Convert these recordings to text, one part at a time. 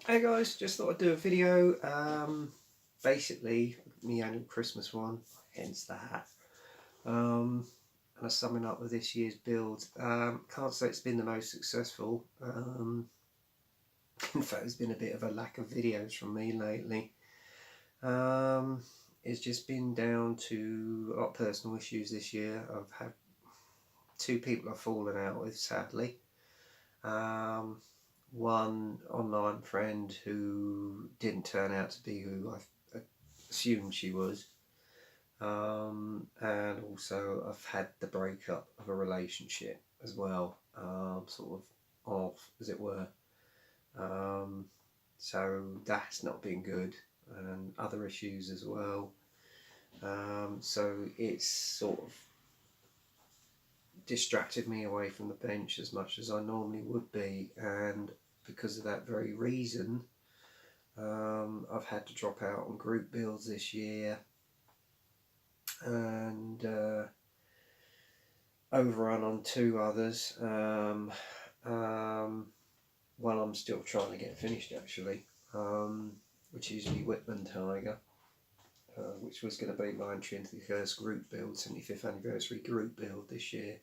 Hey guys, just thought I'd do a video. Basically, my annual Christmas one, hence that. And a summing up of this year's build. Can't say it's been the most successful. In fact, there's been a bit of a lack of videos from me lately. It's just been down to a lot of personal issues this year. I've had two people I've fallen out with, sadly. One online friend who didn't turn out to be who I assumed she was, and also I've had the breakup of a relationship as well, sort of off as it were. So that's not been good, and other issues as well. So it's sort of distracted me away from the bench as much as I normally would be, and because of that very reason, I've had to drop out on group builds this year and overrun on two others. One I'm still trying to get finished actually, which is the Whitman Tiger, which was going to be my entry into the first group build, 75th anniversary group build this year.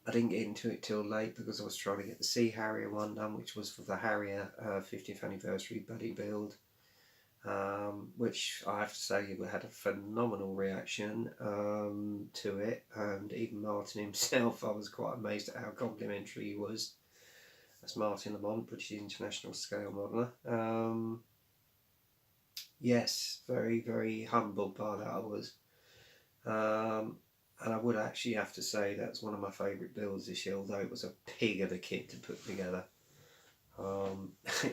I didn't get into it till late because I was trying to get the Sea Harrier one done, which was for the Harrier 50th anniversary buddy build, which I have to say had a phenomenal reaction to it, and even Martin himself, I was quite amazed at how complimentary he was. That's Martin Lamont, British International Scale Modeller. Yes, very, very humbled by that I was. And I would actually have to say that's one of my favourite builds this year, although it was a pig of a kit to put together.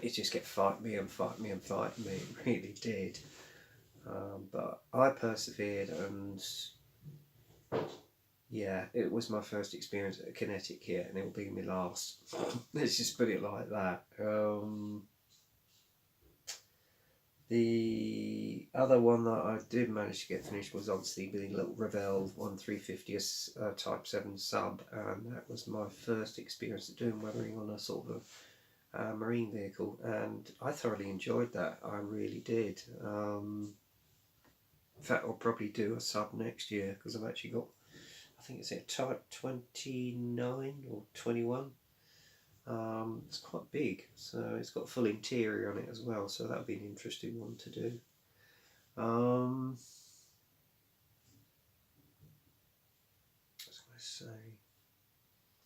It just kept fighting me and fighting me and fighting me, it really did. But I persevered, and yeah, it was my first experience at a kinetic kit, and it will be my last. Let's just put it like that. The other one that I did manage to get finished was obviously the little Revell 1350 Type 7 sub, and that was my first experience of doing weathering on a sort of a marine vehicle, and I thoroughly enjoyed that. I really did. In fact, I'll probably do a sub next year because I've actually got, I think it's a Type 29 or 21. It's quite big, so it's got full interior on it as well, so that would be an interesting one to do. What was I going to say?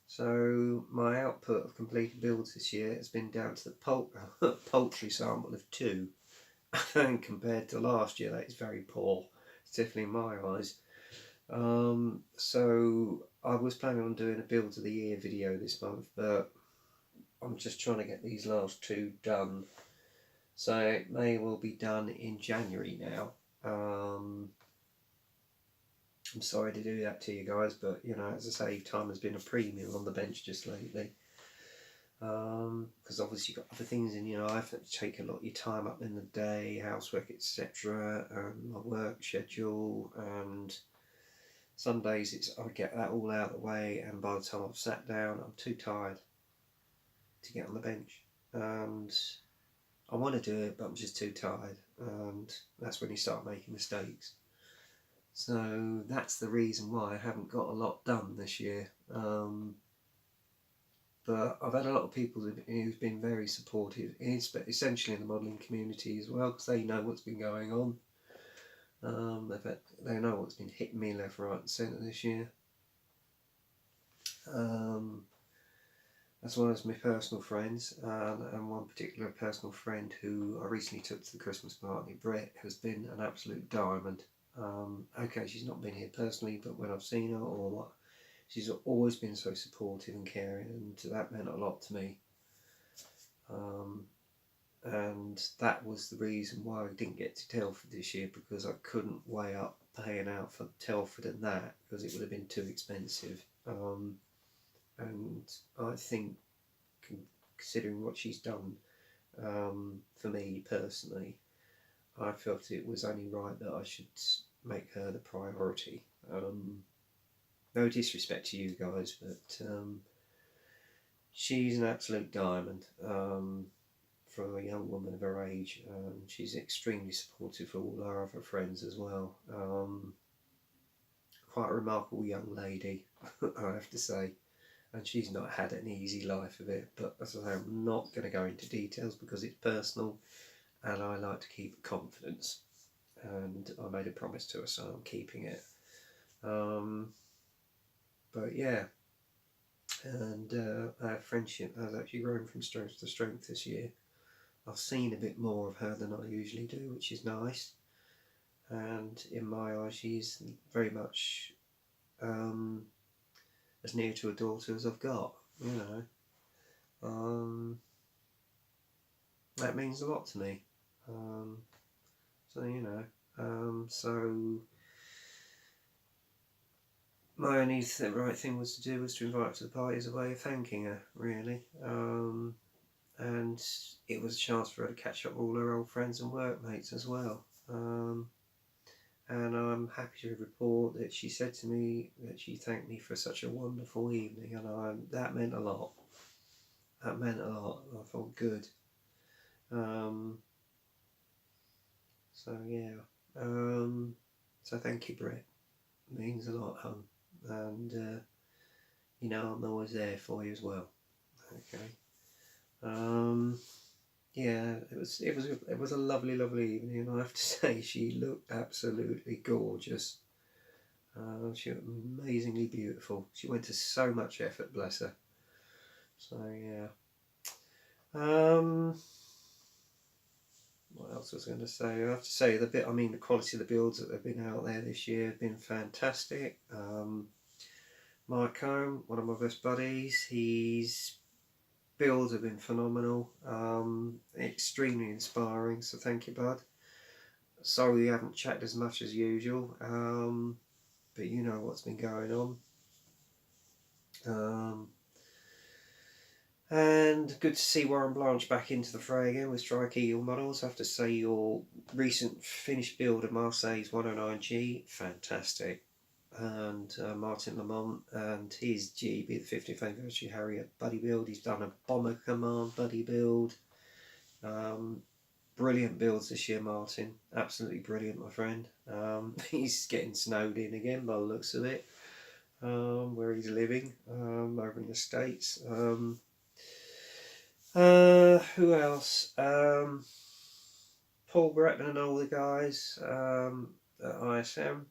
So my output of completed builds this year has been down to the poultry sample of 2, and compared to last year, that is very poor. It's definitely in my eyes. So I was planning on doing a builds of the year video this month, but I'm just trying to get these last 2 done. So it may well be done in January now. I'm sorry to do that to you guys, but you know, as I say, time has been a premium on the bench just lately. Because obviously you've got other things in your life that take a lot of your time up in the day, housework, etc., and my work schedule, and some days I get that all out of the way, and by the time I've sat down, I'm too tired to get on the bench, and I want to do it, but I'm just too tired, and that's when you start making mistakes. So that's the reason why I haven't got a lot done this year. But I've had a lot of people who've been very supportive, essentially in the modelling community as well, because they know what's been going on. They know what's been hitting me left, right and centre this year. As well as my personal friends, and one particular personal friend who I recently took to the Christmas party, Brett, has been an absolute diamond. Okay, she's not been here personally, but when I've seen her or what, she's always been so supportive and caring, and that meant a lot to me. And that was the reason why I didn't get to Telford this year, because I couldn't weigh up paying out for Telford and that, because it would have been too expensive. And I think, considering what she's done for me personally, I felt it was only right that I should make her the priority. No disrespect to you guys, but she's an absolute diamond. for a young woman of her age. She's extremely supportive for all our other friends as well. Quite a remarkable young lady, I have to say. And she's not had an easy life of it, but as I say, I'm not going to go into details because it's personal and I like to keep confidence. And I made a promise to her, so I'm keeping it. But yeah, and our friendship has actually grown from strength to strength this year. I've seen a bit more of her than I usually do, which is nice. And in my eyes, she's very much as near to a daughter as I've got, you know. That means a lot to me. So, you know, so my only right thing was to do was to invite her to the party as a way of thanking her, really. And it was a chance for her to catch up with all her old friends and workmates as well. And I'm happy to report that she said to me that she thanked me for such a wonderful evening, and that meant a lot. That meant a lot. I felt good. So yeah. So thank you, Brett. It means a lot, hon. And you know I'm always there for you as well. Okay. Yeah, it was a lovely evening, and I have to say she looked absolutely gorgeous. She looked amazingly beautiful. She went to so much effort, bless her. So yeah. What else was I going to say? I have to say the quality of the builds that have been out there this year have been fantastic. Mike Combe, one of my best buddies, his builds have been phenomenal, extremely inspiring, so thank you, bud. Sorry we haven't chatted as much as usual, but you know what's been going on. And good to see Warren Blanche back into the fray again with Strike Eagle models. I have to say your recent finished build of Marseille's 109G, fantastic. And Martin Lamont and his GB, the 50th anniversary Harrier buddy build. He's done a Bomber Command buddy build. Brilliant builds this year, Martin. Absolutely brilliant, my friend. He's getting snowed in again by the looks of it, where he's living, over in the States. Who else? Paul Bretman and all the guys at ISM.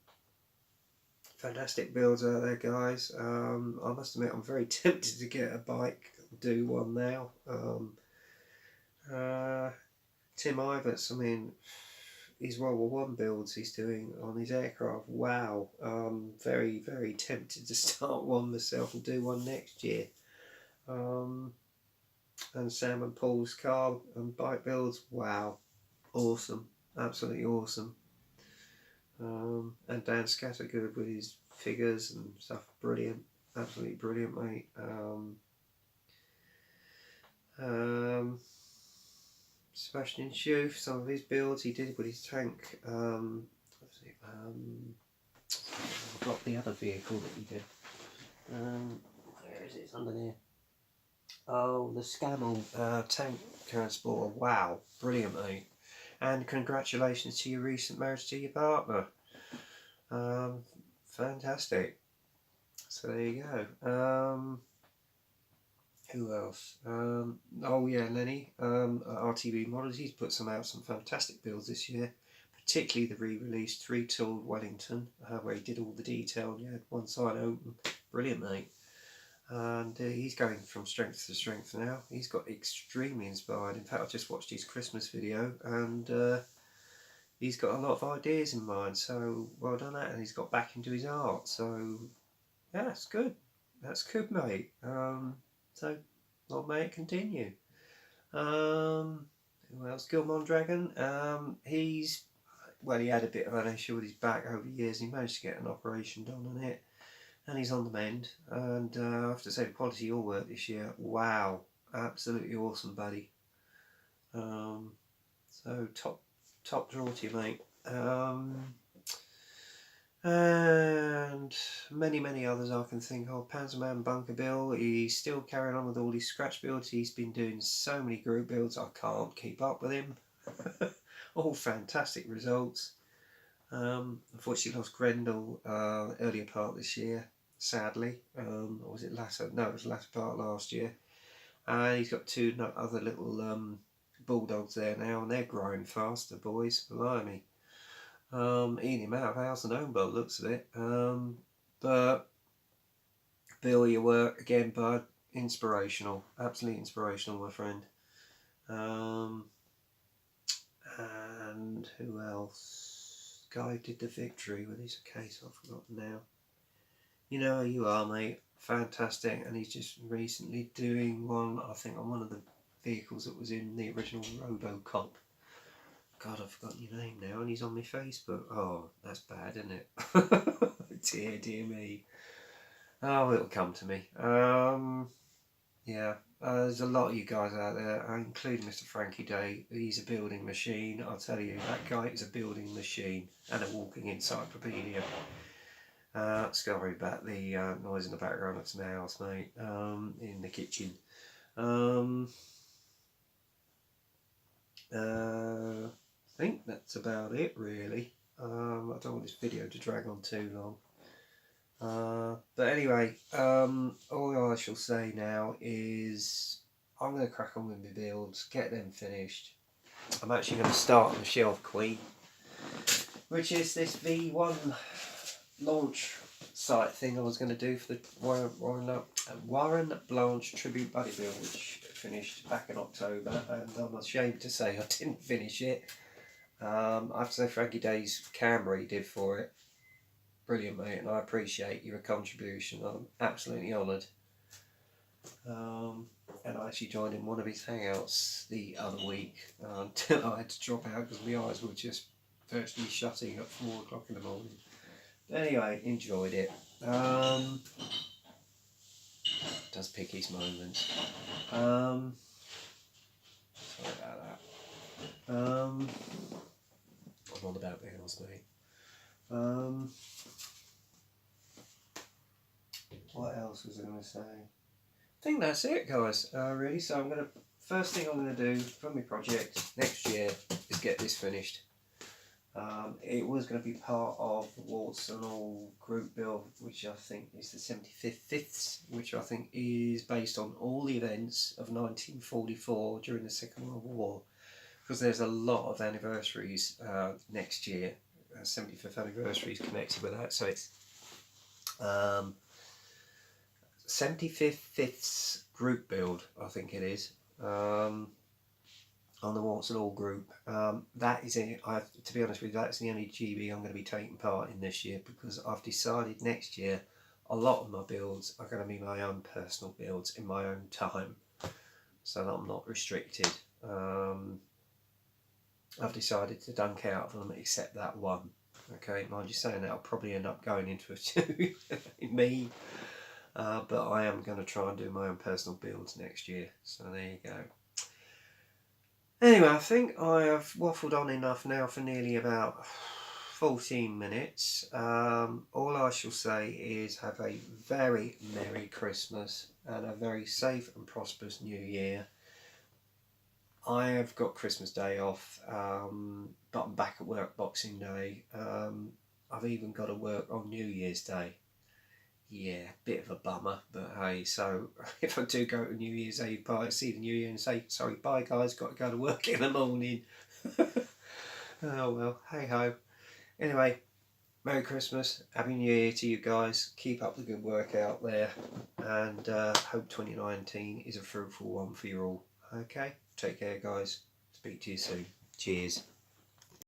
Fantastic builds out there, guys. I must admit, I'm very tempted to get a bike and do one now. Tim Iverts, I mean, his World War One builds he's doing on his aircraft. Wow. Very, very tempted to start one myself and do one next year. And Sam and Paul's car and bike builds, wow, awesome, absolutely awesome. And Dan Scattergood with his figures and stuff, brilliant, absolutely brilliant, mate. Sebastian Schoof, some of his builds he did with his tank. I've got the other vehicle that he did. Where is it? It's under there. Oh, the Scammell tank transporter. Wow, brilliant, mate. And congratulations to your recent marriage to your partner. Fantastic. So there you go. Who else? Oh yeah, Lenny at RTV Models. He's put out some fantastic builds this year, particularly the re-released 3-tooled Wellington, where he did all the detail and you had one side open. Brilliant, mate. And he's going from strength to strength now. He's got extremely inspired. In fact, I just watched his Christmas video and he's got a lot of ideas in mind. So well done that, and he's got back into his art. So yeah, that's good. That's good, mate. So long may it continue. Who else? Gilmon Dragon. He had a bit of an issue with his back over the years. And he managed to get an operation done on it. And he's on the mend, and I have to say the quality of your work this year, wow, absolutely awesome, buddy. So top draw to you, mate. and many others I can think of. Panzerman Bunker Bill, he's still carrying on with all his scratch builds. He's been doing so many group builds, I can't keep up with him. All fantastic results. Unfortunately lost Grendel earlier part this year, sadly. Or was it latter? No, it was the latter part last year. He's got two other little bulldogs there now, and they're growing fast, the boys, blimey. Eating him out of house and home by the looks of it. But Bill, your work again, bud, inspirational, absolutely inspirational, my friend. And who else? Guy who did the victory with his case, I've forgotten now. You know who you are, mate. Fantastic, and he's just recently doing one, I think, on one of the vehicles that was in the original RoboCop. God, I've forgotten your name now, and he's on my Facebook. Oh, that's bad, isn't it? dear me. Oh, it'll come to me. Yeah, there's a lot of you guys out there, including Mr. Frankie Day. He's a building machine. I'll tell you, that guy is a building machine and a walking encyclopedia. Sorry about the noise in the background. It's my house, mate, in the kitchen. I think that's about it, really. I don't want this video to drag on too long. But anyway, all I shall say now is I'm going to crack on with my builds, get them finished. I'm actually going to start on the Shelf Queen, which is this V1 launch site thing I was going to do for the Warren Blanche Tribute Buddy build, which finished back in October, and I'm ashamed to say I didn't finish it. I have to say Frankie Day's camera he did for it, brilliant, mate, and I appreciate your contribution. I'm absolutely honoured. And I actually joined in one of his hangouts the other week until I had to drop out because my eyes were just virtually shutting at 4 o'clock in the morning. But anyway, enjoyed it. Does pick his moments. Sorry about that. I'm on about the house, mate. What else was I going to say? I think that's it, guys, really. So first thing I'm going to do for my project next year is get this finished. It was going to be part of the Warts and All group build, which I think is the 75th, which I think is based on all the events of 1944 during the Second World War, because there's a lot of anniversaries next year, 75th anniversaries connected with that, so it's 75th group build, I think it is, on the Warts and All group. That is it. To be honest with you, that's the only GB I'm going to be taking part in this year, because I've decided next year a lot of my builds are going to be my own personal builds in my own time, so that I'm not restricted. I've decided to dunk out of them except that one. Okay, mind you saying that, I'll probably end up going into a two, me. But I am going to try and do my own personal builds next year. So there you go. Anyway, I think I have waffled on enough now for nearly about 14 minutes. All I shall say is have a very Merry Christmas and a very safe and prosperous New Year. I have got Christmas Day off, but I'm back at work Boxing Day. I've even got to work on New Year's Day. Yeah, bit of a bummer, but hey, so if I do go to New Year's Eve party, see the New Year and say, sorry, bye guys, got to go to work in the morning. Oh well, hey ho. Anyway, Merry Christmas, Happy New Year to you guys, keep up the good work out there, and hope 2019 is a fruitful one for you all. Okay, take care guys, speak to you soon, cheers.